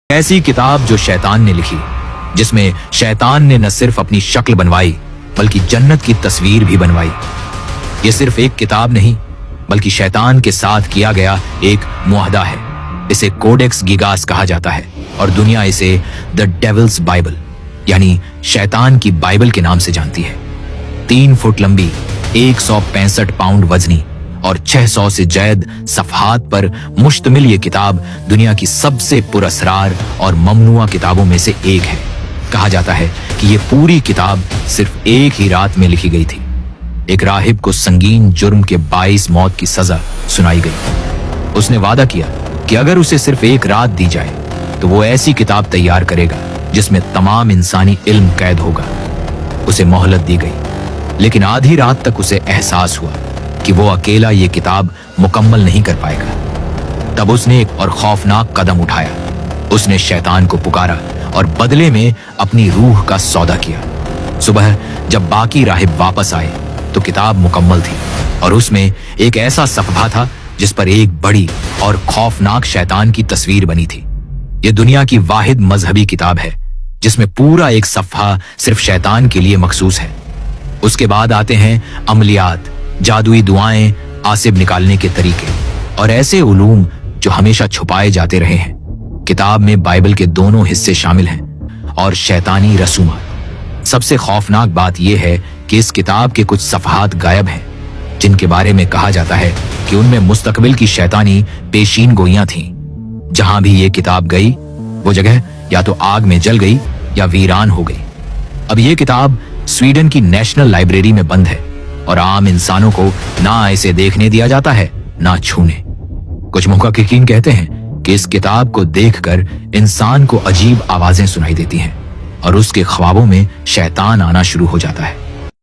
ऐसी किताब जो शैतान ने लिखी, जिसमें शैतान ने न सिर्फ अपनी शक्ल बनवाई बल्कि जन्नत की तस्वीर भी बनवाई। ये सिर्फ एक किताब नहीं बल्कि शैतान के साथ किया गया एक मुआहदा है। इसे कोडेक्स गिगास कहा जाता है और दुनिया इसे द डेविल्स बाइबल यानी शैतान की बाइबल के नाम से जानती है। 3 फुट लंबी, 165 पाउंड वजनी और 600 से ज्यादा सफ़हात पर मुश्तमिल ये किताब दुनिया की सबसे पुरअसरार और ममनुआ किताबों में से एक है। कहा जाता है कि ये पूरी किताब सिर्फ एक ही रात में लिखी गई थी। एक राहिब को संगीन जुर्म के 22 मौत की सजा सुनाई गई। उसने वादा किया कि अगर उसे सिर्फ एक रात दी जाए तो वो ऐसी किताब तैयार करेगा जिसमें तमाम इंसानी इल्म कैद होगा। उसे मोहलत दी गई, लेकिन आधी रात तक उसे एहसास हुआ कि वो अकेला ये किताब मुकम्मल नहीं कर पाएगा। तब उसने एक और खौफनाक कदम उठाया। उसने शैतान को पुकारा और बदले में अपनी रूह का सौदा किया। सुबह जब बाकी राहिब वापस आए तो किताब मुकम्मल थी और उसमें एक ऐसा सफ़हा था जिस पर एक बड़ी और खौफनाक शैतान की तस्वीर बनी थी। ये दुनिया की वाहिद मजहबी किताब है जिसमें पूरा एक सफ़हा सिर्फ शैतान के लिए मखसूस है। उसके बाद आते हैं अमलियात, जादुई दुआएं, आसिब निकालने के तरीके और ऐसे उलूम जो हमेशा छुपाए जाते रहे हैं। किताब में बाइबल के दोनों हिस्से शामिल हैं और शैतानी रसूमात। सबसे खौफनाक बात यह है कि इस किताब के कुछ सफ़हात गायब हैं, जिनके बारे में कहा जाता है कि उनमें मुस्तकबिल की शैतानी पेशीन गोइयां थीं। जहां भी ये किताब गई वो जगह या तो आग में जल गई या वीरान हो गई। अब ये किताब स्वीडन की नेशनल लाइब्रेरी में बंद है और आम इंसानों को ना इसे देखने दिया जाता है ना छूने। कुछ मुहक्किकीन कहते हैं कि इस किताब को देखकर इंसान को अजीब आवाजें सुनाई देती हैं और उसके ख्वाबों में शैतान आना शुरू हो जाता है।